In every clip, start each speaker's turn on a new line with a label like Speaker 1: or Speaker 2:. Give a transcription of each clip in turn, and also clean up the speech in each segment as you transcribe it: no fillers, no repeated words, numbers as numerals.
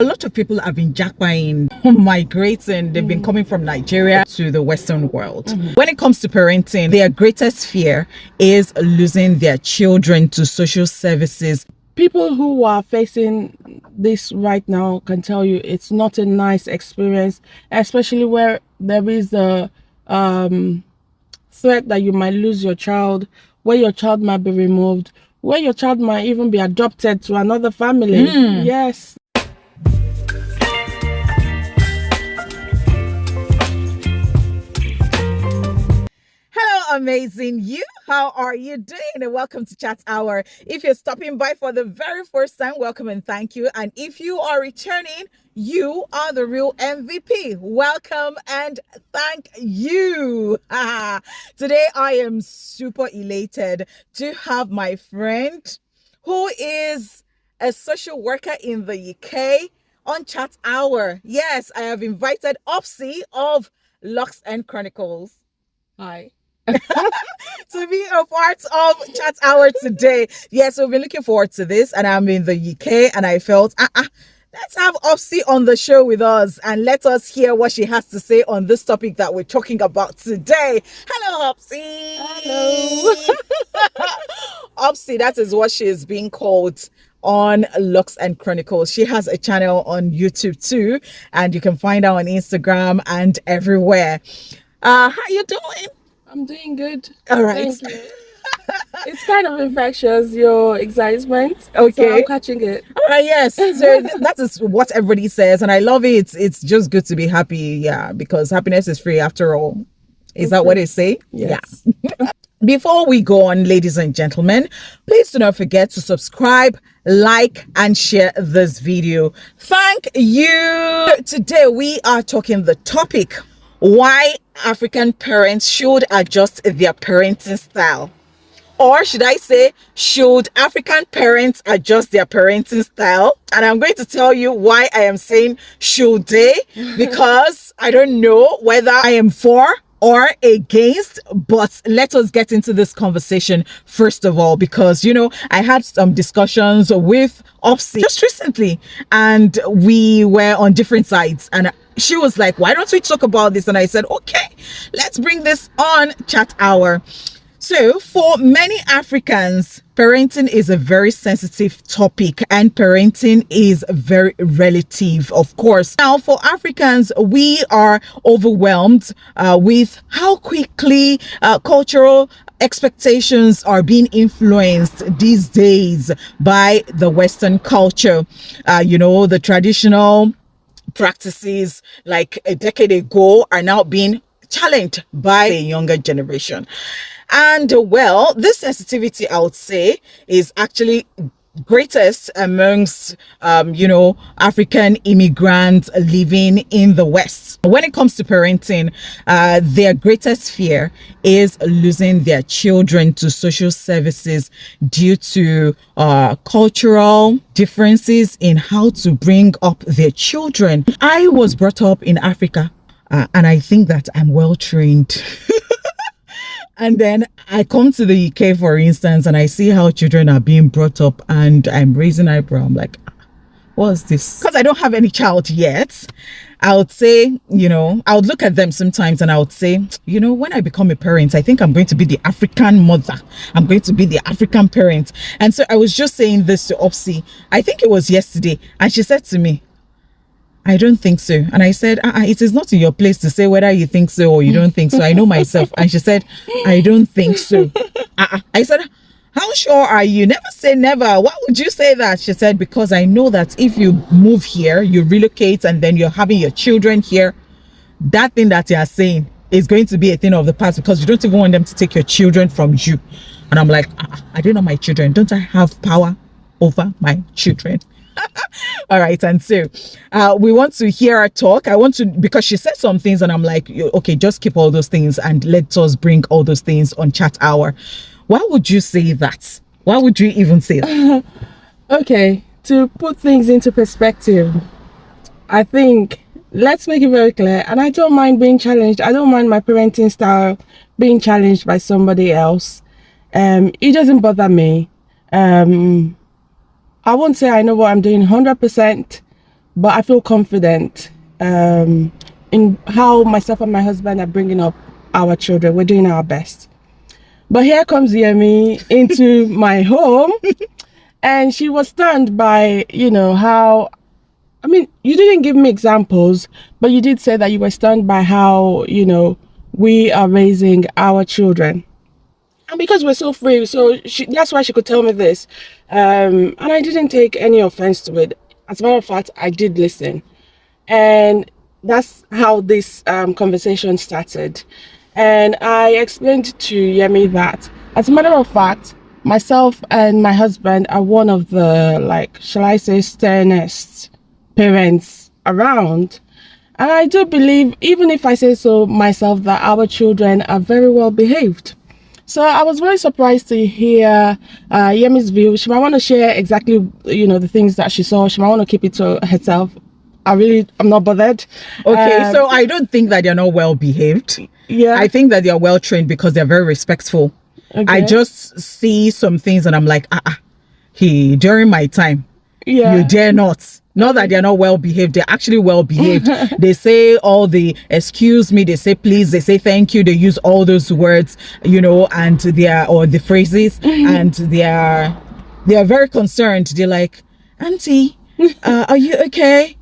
Speaker 1: A lot of people have been jackpying, migrating. They've been coming from Nigeria to the Western world. When it comes to parenting, their greatest fear is losing their children to social services.
Speaker 2: People who are facing this right now can tell you it's not a nice experience, especially where there is a threat that you might lose your child, where your child might be removed, where your child might even be adopted to another family. Yes.
Speaker 1: Hello, amazing you. How are you doing? And welcome to Chat Hour. If you're stopping by for the very first time, welcome and thank you. And if you are returning, you are the real MVP. Welcome and thank you. Today, I am super elated to have my friend who is a social worker in the UK on Chat Hour. Yes, I have invited Opsy of Locks and Chronicles.
Speaker 2: Hi.
Speaker 1: To be a part of Chat Hour today. Yes, we've been looking forward to this, and I'm in the UK, and I felt, let's have Opsy on the show with us, and let us hear what she has to say on this topic that we're talking about today. Hello, Opsy.
Speaker 2: Hello.
Speaker 1: Opsy, that is what she is being called on Lux and Chronicles. She has a channel on YouTube too, and you can find her on Instagram and everywhere. How you doing?
Speaker 2: I'm doing good.
Speaker 1: All right.
Speaker 2: Thank you. It's kind of infectious, your excitement.
Speaker 1: Okay.
Speaker 2: So I'm catching it.
Speaker 1: All right, yes. So that is what everybody says, and I love it. It's just good to be happy, yeah, because happiness is free after all. Is that what they say?
Speaker 2: Yes.
Speaker 1: Yeah. Before we go on, ladies and gentlemen, please do not forget to subscribe, like, and share this video. Thank you. Today we are talking the topic, why African parents should adjust their parenting style. Or should I say, should African parents adjust their parenting style? And I'm going to tell you why I am saying should they, because I don't know whether I am for or against, but let us get into this conversation first of all, because I had some discussions with Opsy just recently, and we were on different sides, and she was like, why don't we talk about this? And I said, okay, let's bring this on Chat Hour. So for many Africans, parenting is a very sensitive topic, and parenting is very relative, of course. Now, for Africans, we are overwhelmed with how quickly cultural expectations are being influenced these days by the Western culture. The traditional practices like a decade ago are now being challenged by the younger generation. And well, this sensitivity, I would say, is actually greatest amongst African immigrants living in the West. When it comes to parenting, their greatest fear is losing their children to social services due to cultural differences in how to bring up their children. I was brought up in Africa, and I think that I'm well trained. And then I come to the UK, for instance, and I see how children are being brought up, and I'm raising eyebrow. I'm like, what's this? Because I don't have any child yet. I would say, I would look at them sometimes and I would say, when I become a parent, I think I'm going to be the African mother. I'm going to be the African parent. And so I was just saying this to Opsy. I think it was yesterday. And she said to me, I don't think so. And I said, it is not in your place to say whether you think so or you don't think so. I know myself. And she said, I don't think so. I said, how sure are you? Never say never. Why would you say that? She said, because I know that if you move here, you relocate, and then you're having your children here, that thing that you are saying is going to be a thing of the past, because you don't even want them to take your children from you. And I'm like, I don't know my children. Don't I have power over my children? All right, and so we want to hear her talk. Because she said some things, and I'm like, okay, just keep all those things and let us bring all those things on Chat Hour. Why would you say that? Why would you even say that?
Speaker 2: Okay, to put things into perspective, I think let's make it very clear, and I don't mind being challenged. I don't mind my parenting style being challenged by somebody else. It doesn't bother me. I won't say I know what I'm doing 100%, but I feel confident in how myself and my husband are bringing up our children. We're doing our best. But here comes Yemi into my home, and she was stunned by, how, I mean, you didn't give me examples, but you did say that you were stunned by how, we are raising our children. And because we're so free, so that's why she could tell me this. And I didn't take any offense to it. As a matter of fact, I did listen. And that's how this conversation started. And I explained to Yemi that, as a matter of fact, myself and my husband are one of the, shall I say, sternest parents around. And I do believe, even if I say so myself, that our children are very well behaved. So I was very surprised to hear Yemi's view. She might want to share exactly, the things that she saw. She might want to keep it to herself. I'm not bothered.
Speaker 1: Okay, so I don't think that they're not well behaved.
Speaker 2: Yeah.
Speaker 1: I think that they're well trained because they're very respectful.
Speaker 2: Okay.
Speaker 1: I just see some things and I'm like, during my time, you dare not. Not that they're not well behaved, they're actually well behaved. They say all the excuse me, they say please, they say thank you, they use all those words, and or the phrases, and they're very concerned. They're like, Auntie, are you okay?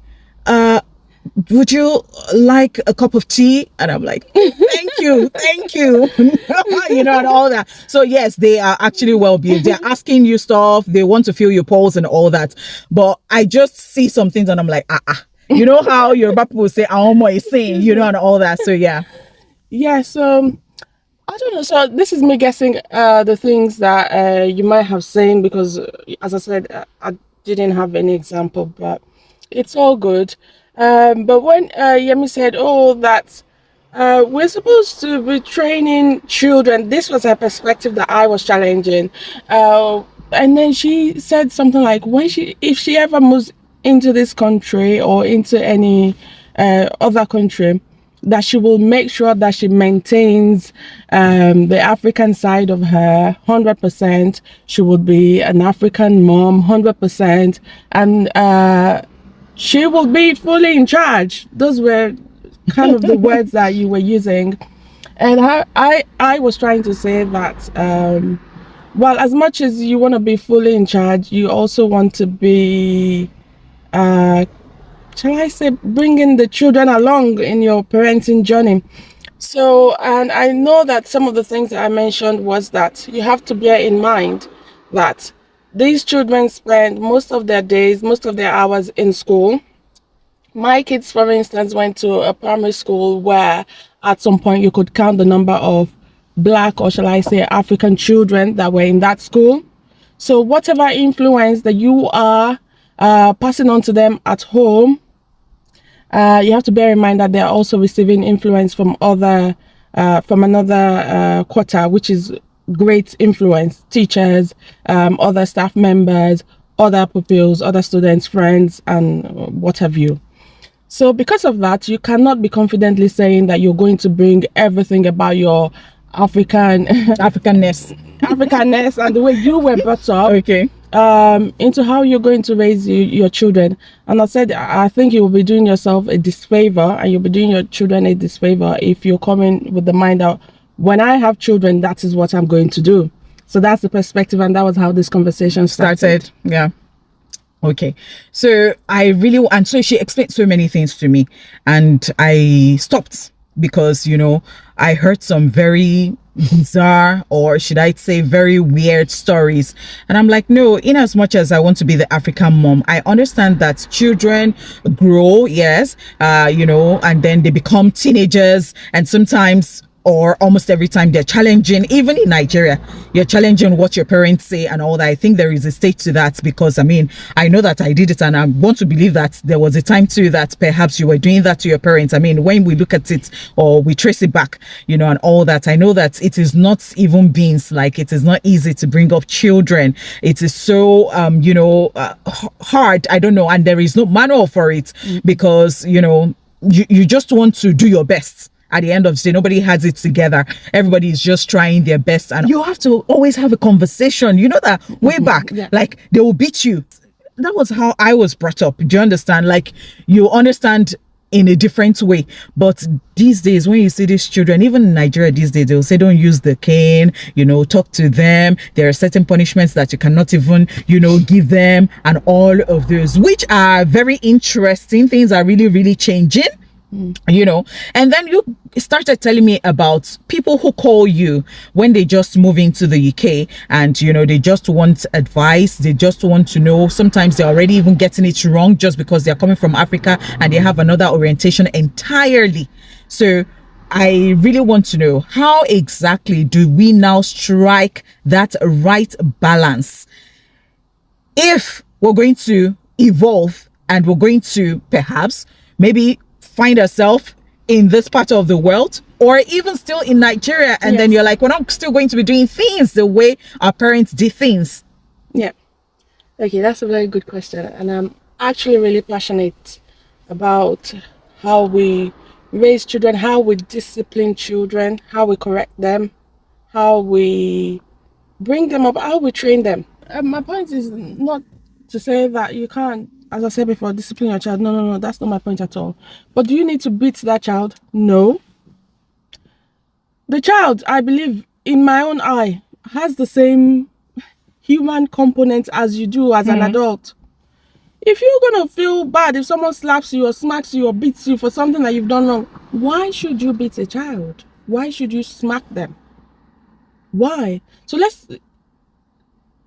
Speaker 1: Would you like a cup of tea? And I'm like, thank you. And all that. So yes, they are actually well behaved. They're asking you stuff. They want to feel your pulse and all that. But I just see some things and I'm like, You know how Yoruba people say, "Aomo is saying," and all that. So yeah.
Speaker 2: Yeah. So I don't know. So this is me guessing the things that you might have seen, because, as I said, I didn't have any example, but it's all good. But when Yemi said, that we're supposed to be training children, this was her perspective that I was challenging. And then she said something like, if she ever moves into this country or into any other country, that she will make sure that she maintains the African side of her 100%. She would be an African mom 100%. And she will be fully in charge. Those were kind of the words that you were using. And I was trying to say that, well, as much as you want to be fully in charge, you also want to be, shall I say, bringing the children along in your parenting journey. So, and I know that some of the things that I mentioned was that you have to bear in mind that these children spend most of their days, most of their hours in school. My kids, for instance, went to a primary school where at some point you could count the number of Black, or shall I say, African children that were in that school. So whatever influence that you are passing on to them at home, you have to bear in mind that they are also receiving influence from another quarter, which is great influence: teachers, other staff members, other pupils, other students, friends, and what have you. So because of that, you cannot be confidently saying that you're going to bring everything about your Africanness and the way you were brought up,
Speaker 1: okay,
Speaker 2: into how you're going to raise your children. And I think you will be doing yourself a disfavor, and you'll be doing your children a disfavor if you're coming with the mind that when I have children, that is what I'm going to do. So that's the perspective, and that was how this conversation started.
Speaker 1: Yeah. Okay. So so she explained so many things to me, and I stopped because, I heard some very bizarre, or should I say very weird stories. And I'm like, no, in as much as I want to be the African mom, I understand that children grow, yes, and then they become teenagers, and sometimes, or almost every time, they're challenging. Even in Nigeria, you're challenging what your parents say and all that. I think there is a state to that, because I know that I did it, and I want to believe that there was a time too that perhaps you were doing that to your parents. When we look at it or we trace it back, and all that, I know that it is not even beans. Like, it is not easy to bring up children. It is so hard. I don't know, and there is no manual for it, because you just want to do your best. At the end of the day, nobody has it together. Everybody is just trying their best, and you have to always have a conversation. You know that way back, like, they will beat you. that was how I was brought up. Do you understand? Like, you understand in a different way. But these days, when you see these children, even in Nigeria these days, they'll say don't use the cane, you know, talk to them. There are certain punishments that you cannot even, you know, give them, and all of those, which are very interesting. Things are really, really changing. You know. And then you started telling me about people who call you when they just move into the UK, and you know, they just want advice, they just want to know. Sometimes they're already even getting it wrong just because they're coming from Africa and they have another orientation entirely. So I really want to know, how exactly do we now strike that right balance if we're going to evolve and we're going to perhaps maybe find ourselves in this part of the world, or even still in Nigeria, and
Speaker 2: Yes.
Speaker 1: then you're like, we're not still going to be doing things the way our parents did things?
Speaker 2: Yeah. Okay, that's a very good question. And I'm actually really passionate about how we raise children, how we discipline children, how we correct them, how we bring them up, how we train them. My point is not to say that you can't, as I said before, discipline your child. No, that's not my point at all. But do you need to beat that child? No. The child, I believe, in my own eye, has the same human component as you do as an adult. If you're gonna feel bad if someone slaps you or smacks you or beats you for something that you've done wrong, why should you beat a child? Why should you smack them? Why? So let's,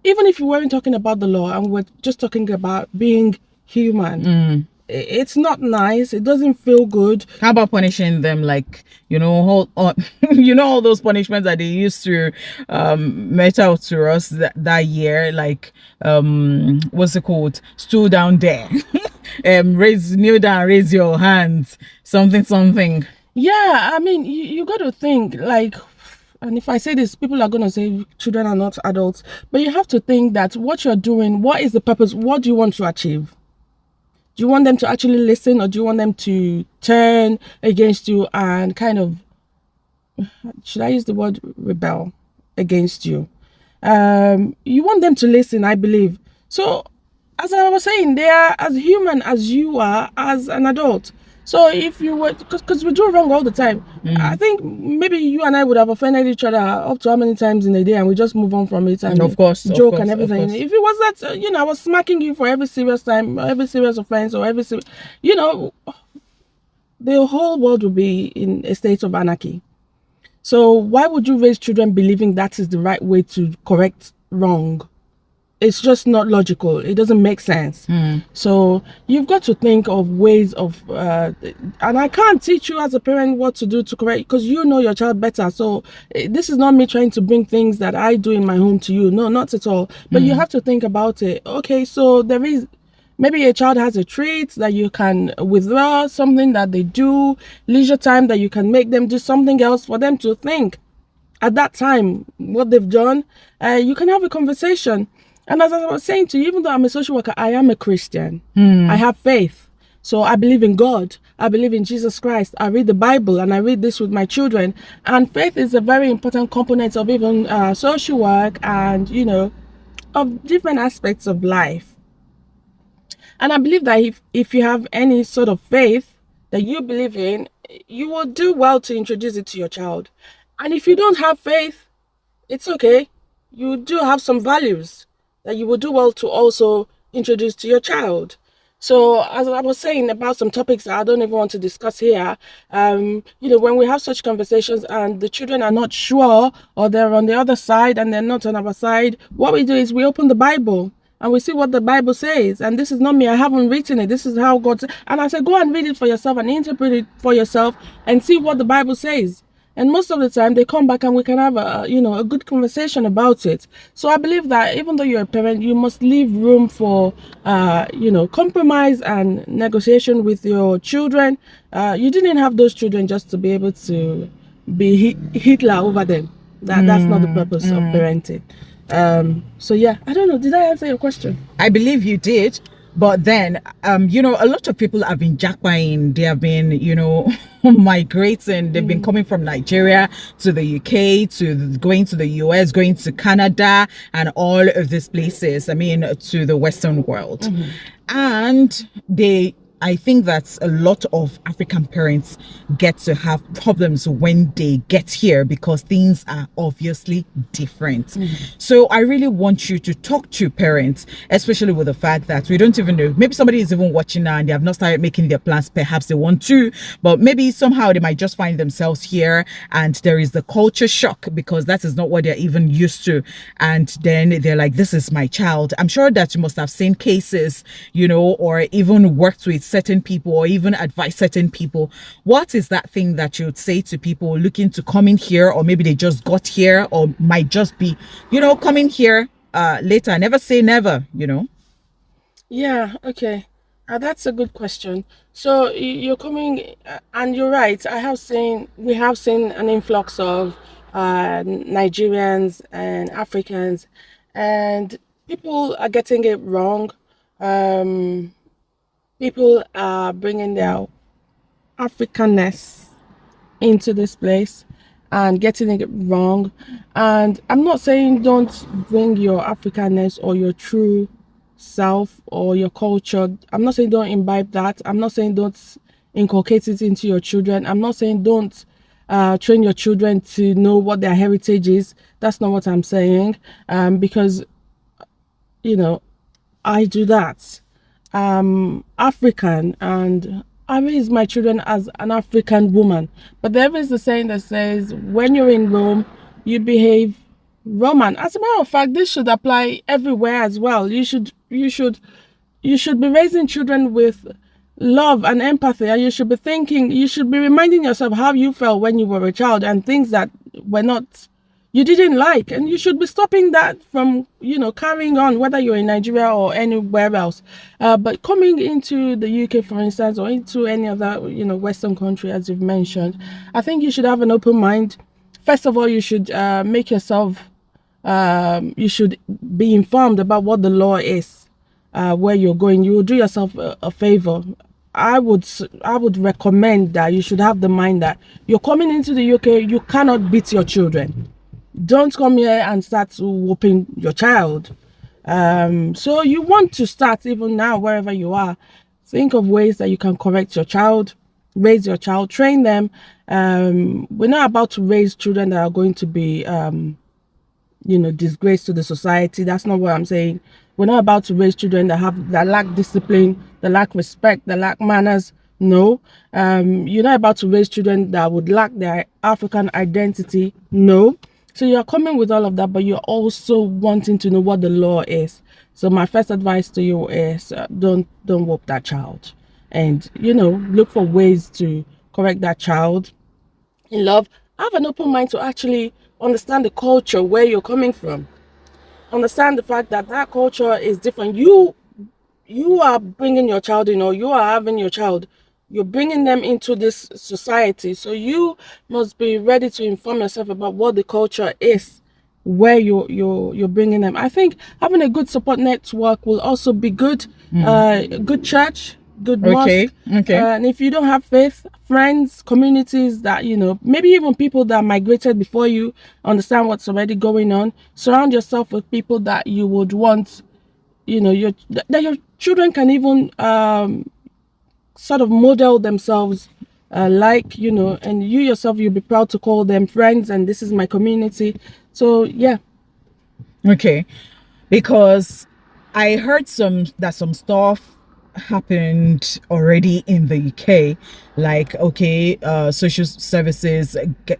Speaker 2: even if we weren't talking about the law and we're just talking about being human, it's not nice. It doesn't feel good.
Speaker 1: How about punishing them, like, you know, you know, all those punishments that they used to mete out to us that year, like what's it called? Stool down there, kneel down, raise your hands, something.
Speaker 2: Yeah, I mean, you got to think, like, and if I say this, people are going to say children are not adults, but you have to think that what you're doing, what is the purpose? What do you want to achieve? Do you want them to actually listen, or do you want them to turn against you and kind of, should I use the word rebel against you? You want them to listen, I believe. So, as I was saying, they are as human as you are as an adult. So if you were, because we do wrong all the time, I think maybe you and I would have offended each other up to how many times in a day, and we just move on from it and
Speaker 1: of course,
Speaker 2: joke and everything. If it was that, you know, I was smacking you for every serious time, every serious offense, or every, you know, the whole world would be in a state of anarchy. So why would you raise children believing that is the right way to correct wrong? It's just not logical. It doesn't make sense. So you've got to think of ways of, and I can't teach you as a parent what to do to correct, because you know your child better. So this is not me trying to bring things that I do in my home to you. No, not at all. But you have to think about it. Okay, so there is, maybe a child has a trait that you can withdraw, something that they do, leisure time that you can make them do something else for them to think at that time what they've done. You can have a conversation. And as I was saying to you, even though I'm a social worker, I am a Christian. I have faith. So I believe in God. I believe in Jesus Christ. I read the Bible, and I read this with my children. And faith is a very important component of even social work and, you know, of different aspects of life. And I believe that if you have any sort of faith that you believe in, you will do well to introduce it to your child. And if you don't have faith, it's okay. You do have some values that you will do well to also introduce to your child. So as I was saying about some topics that I don't even want to discuss here, you know, when we have such conversations and the children are not sure, or they're on the other side and they're not on our side, what we do is we open the Bible and we see what the Bible says. And this is not me, I haven't written it. This is how God said. And I said, go and read it for yourself and interpret it for yourself and see what the Bible says. And most of the time they come back and we can have a, you know, a good conversation about it. So I believe that even though you're a parent, you must leave room for, you know, compromise and negotiation with your children. You didn't have those children just to be able to be Hitler over them. That's not the purpose of parenting. So yeah, I don't know. Did I answer your question?
Speaker 1: I believe you did. But then, a lot of people have been jackpying. They have been, migrating. They've been coming from Nigeria to the UK, to going to the US, going to Canada, and all of these places. I mean, to the Western world. And I think that a lot of African parents get to have problems when they get here because things are obviously different. So I really want you to talk to parents, especially with the fact that we don't even know. Maybe somebody is even watching now and they have not started making their plans. Perhaps they want to, but maybe somehow they might just find themselves here and there is the culture shock because that is not what they're even used to. And then they're like, this is my child. I'm sure that you must have seen cases, or even worked with certain people or even advise certain people. What is that thing that you would say to people looking to come in here, or maybe they just got here or might just be, coming here later? Never say never,
Speaker 2: Yeah, okay. That's a good question. So you're coming, and you're right. We have seen an influx of Nigerians and Africans, and people are getting it wrong. Um, People are bringing their Africanness into this place and getting it wrong. And I'm not saying don't bring your Africanness or your true self or your culture. I'm not saying don't imbibe that. I'm not saying don't inculcate it into your children. I'm not saying don't train your children to know what their heritage is. That's not what I'm saying. Because, I do that. African, and I raise my children as an African woman. But there is a saying that says, when you're in Rome, you behave Roman. As a matter of fact, this should apply everywhere as well. You should be raising children with love and empathy, and you should be reminding yourself how you felt when you were a child and things that were not you didn't like, and you should be stopping that from carrying on, whether you're in Nigeria or anywhere else. But coming into the UK, for instance, or into any other Western country, as you've mentioned, I think you should have an open mind. First of all, you should make yourself you should be informed about what the law is, where you're going. You will do yourself a favor. I would recommend that you should have the mind that you're coming into the UK. You cannot beat your children. Don't come here and start whooping your child. So you want to start even now, wherever you are. Think of ways that you can correct your child, raise your child, train them. We're not about to raise children that are going to be disgrace to the society. That's not what I'm saying. We're not about to raise children that lack discipline, that lack respect, that lack manners. No. You're not about to raise children that would lack their African identity. No. So you're coming with all of that, but you're also wanting to know what the law is. So my first advice to you is don't whoop that child, and look for ways to correct that child in love. Have an open mind to actually understand the culture where you're coming from. Understand the fact that culture is different. You are bringing your child you are having your child, you're bringing them into this society, so you must be ready to inform yourself about what the culture is where you're bringing them. I think having a good support network will also be good. Good church, good mosque.
Speaker 1: Okay.
Speaker 2: And if you don't have faith, friends, communities that maybe even people that migrated before you, understand what's already going on. Surround yourself with people that you would want that your children can even sort of model themselves and you yourself, you'll be proud to call them friends, and this is my community. So yeah.
Speaker 1: Okay, because I heard some stuff happened already in the UK, like social services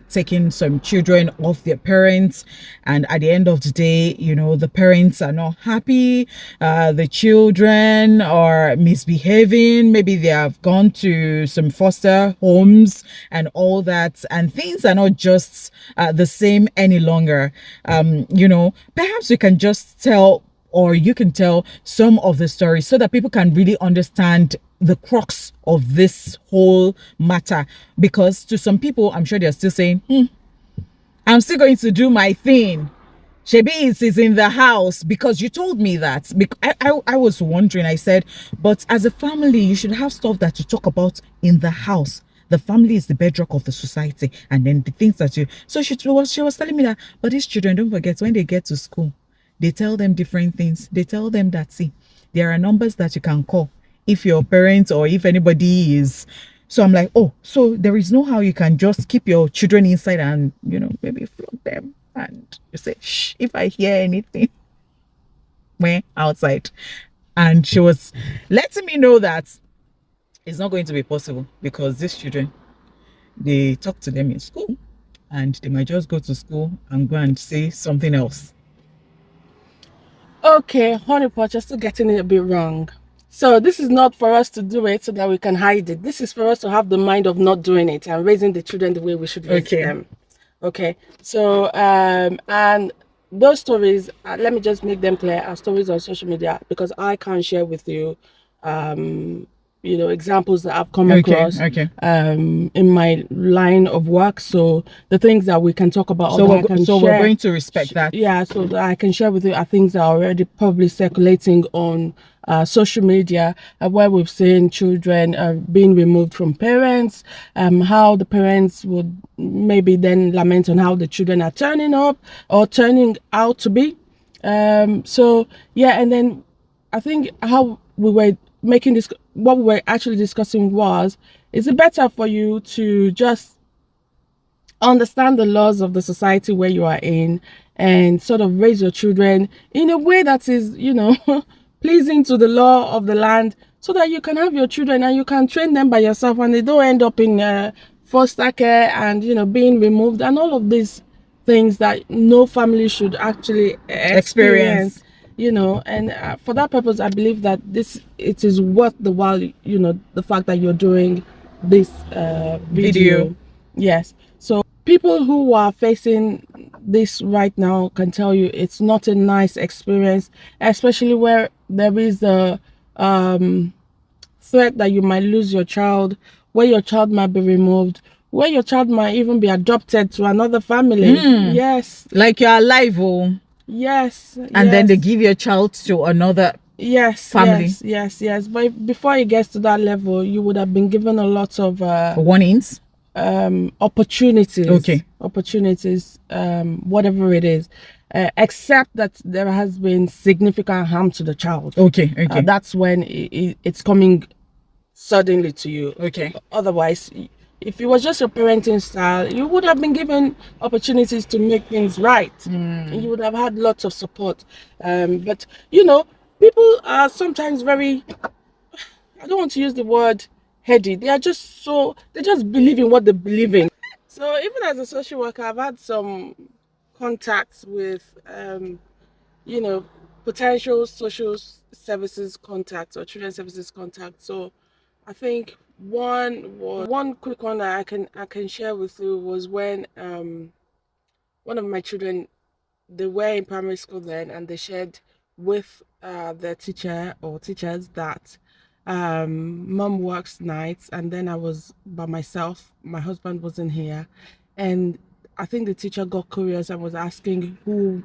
Speaker 1: taking some children off their parents, and at the end of the day, the parents are not happy, the children are misbehaving, maybe they have gone to some foster homes and all that, and things are not just the same any longer. Perhaps we can just tell, or you can tell some of the stories so that people can really understand the crux of this whole matter. Because to some people, I'm sure they're still saying, I'm still going to do my thing. Shebi is in the house because you told me that. I was wondering. I said, but as a family, you should have stuff that you talk about in the house. The family is the bedrock of the society, and then the things that you. So she was telling me that. But these children, don't forget, when they get to school, they tell them different things. They tell them that, see, there are numbers that you can call if your parents or if anybody is. So I'm like, oh, so there is no how you can just keep your children inside and, maybe flog them. And you say, shh, if I hear anything, when outside. And she was letting me know that it's not going to be possible because these children, they talk to them in school and they might just go to school and go and say something else.
Speaker 2: Okay, Honeypot, you're still getting it a bit wrong. So this is not for us to do it so that we can hide it. This is for us to have the mind of not doing it and raising the children the way we should raise them. Okay, so and those stories, let me just make them clear, are stories on social media because I can't share with you examples that I've come across in my line of work. So the things that we can talk about,
Speaker 1: so we're going to respect that.
Speaker 2: Yeah, so that I can share with you are things that are already probably circulating on social media, where we've seen children being removed from parents, how the parents would maybe then lament on how the children are turning up or turning out to be. So yeah, and then I think how we were making this, what we were actually discussing was, is it better for you to just understand the laws of the society where you are in and sort of raise your children in a way that is, pleasing to the law of the land, so that you can have your children and you can train them by yourself and they don't end up in foster care and, being removed and all of these things that no family should actually experience. And for that purpose, I believe that it is worth the while, the fact that you're doing this video. Yes. So people who are facing this right now can tell you it's not a nice experience, especially where there is a threat that you might lose your child, where your child might be removed, where your child might even be adopted to another family. Yes.
Speaker 1: Like you're alive, oh.
Speaker 2: Yes.
Speaker 1: And then they give your child to another family.
Speaker 2: Yes. But before it gets to that level, you would have been given a lot of
Speaker 1: warnings,
Speaker 2: opportunities. Whatever it is, except that there has been significant harm to the child. That's when it's coming suddenly to you. Otherwise, if it was just your parenting style, you would have been given opportunities to make things right. And you would have had lots of support. But people are sometimes very, I don't want to use the word heady. They just believe in what they believe in. So even as a social worker, I've had some contacts with potential social services contacts or children's services contacts. So I think one quick one that I can share with you was when one of my children, they were in primary school then, and they shared with their teacher or teachers that mom works nights and then I was by myself, my husband wasn't here, and I think the teacher got curious and was asking who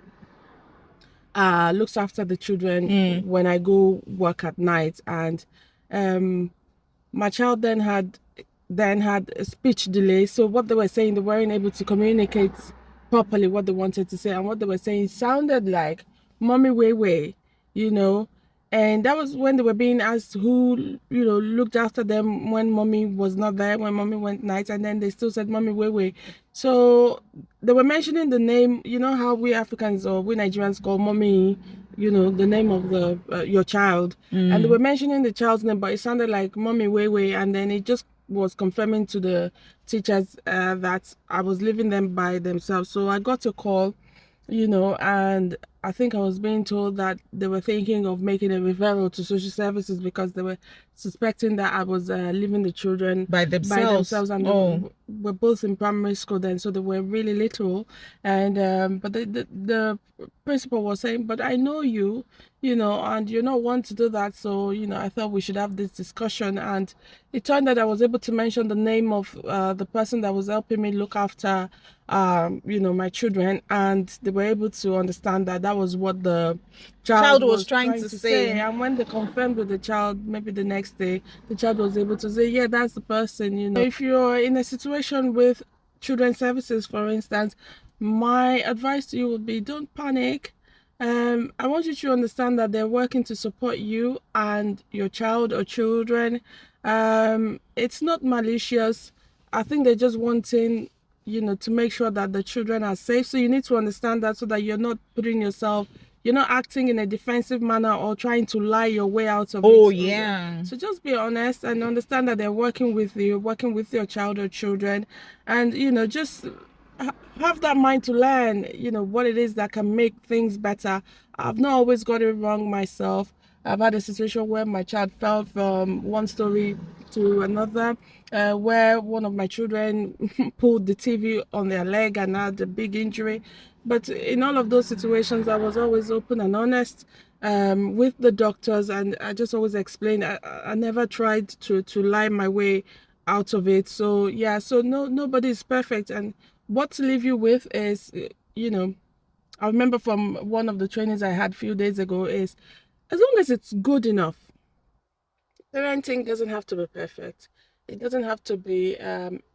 Speaker 2: looks after the children when I go work at night. And my child then had a speech delay, so what they were saying, they weren't able to communicate properly what they wanted to say, and what they were saying sounded like mommy way, and that was when they were being asked who looked after them when mommy was not there, when mommy went night, and then they still said mommy way. So they were mentioning the name, how we Africans or we Nigerians call mommy, the name of the your child, and they were mentioning the child's name, but it sounded like mommy way, and then it just was confirming to the teachers that I was leaving them by themselves. So I got a call, and I think I was being told that they were thinking of making a referral to social services because they were suspecting that I was leaving the children
Speaker 1: By themselves.
Speaker 2: and
Speaker 1: Oh.
Speaker 2: they were both in primary school then, so they were really little. And but the principal was saying, but I know you, and you're not one to do that. So I thought we should have this discussion. And it turned out I was able to mention the name of the person that was helping me look after my children, and they were able to understand that that was what the child was
Speaker 1: trying
Speaker 2: trying
Speaker 1: to
Speaker 2: to
Speaker 1: say.
Speaker 2: say. And when they confirmed with the child, maybe the next day, the child was able to say, yeah, that's the person. If you're in a situation with children's services, for instance, my advice to you would be, don't panic. I want you to understand that they're working to support you and your child or children. It's not malicious. I think they're just wanting, to make sure that the children are safe. So you need to understand that, so that you're not you're not acting in a defensive manner or trying to lie your way out of it.
Speaker 1: Oh, yeah.
Speaker 2: So just be honest and understand that they're working with you, working with your child or children, and just have that mind to learn, what it is that can make things better. I've not always got it wrong myself. I've had a situation where my child fell from one story to another, where one of my children pulled the TV on their leg and had a big injury. But in all of those situations, I was always open and honest with the doctors, and I just always explained. I never tried to lie my way out of it. So yeah, so nobody is perfect, and what to leave you with is, I remember from one of the trainings I had a few days ago, is as long as it's good enough. Parenting doesn't have to be perfect. It doesn't have to be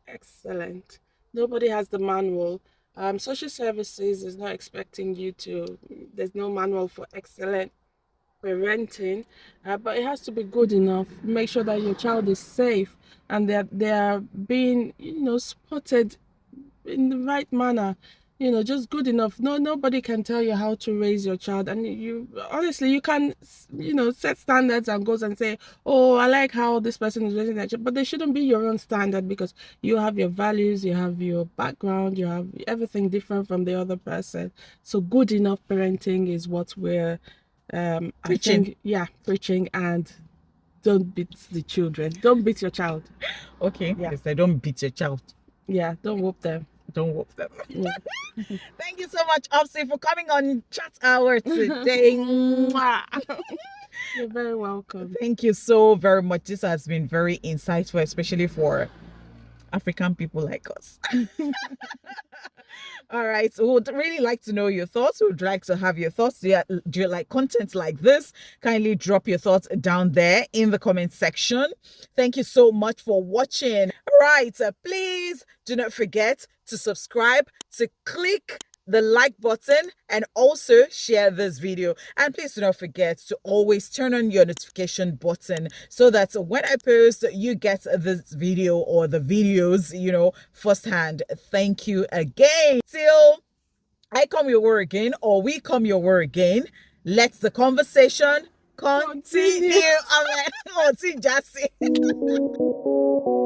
Speaker 2: excellent. Nobody has the manual. Social services is not expecting you to, there's no manual for excellent parenting, but it has to be good enough. Make sure that your child is safe and that they are being, spotted in the right manner, just good enough. Nobody can tell you how to raise your child, and you honestly, you can set standards and goals and say, oh, I like how this person is raising their child, but they shouldn't be your own standard, because you have your values, you have your background, you have everything different from the other person. So good enough parenting is what we're
Speaker 1: Preaching.
Speaker 2: I think, yeah, preaching. And don't beat the children, don't beat your child.
Speaker 1: Okay.
Speaker 2: Yeah.
Speaker 1: Yes, I don't beat your child.
Speaker 2: Yeah, don't whoop them.
Speaker 1: Don't whoop them.
Speaker 2: Yeah.
Speaker 1: Thank you so much, Opsy, for coming on Chat Hour today.
Speaker 2: You're very welcome.
Speaker 1: Thank you so very much. This has been very insightful, especially for African people like us. All right, so we would really like to know your thoughts. We would like to have your thoughts. Do you like content like this? Kindly drop your thoughts down there in the comment section. Thank you so much for watching. All right, please do not forget to subscribe, to click the like button, and also share this video. And please do not forget to always turn on your notification button, so that when I post, you get this video or the videos, firsthand. Thank you again. Till I come your way again, or we come your way again, let the conversation continue. Amen.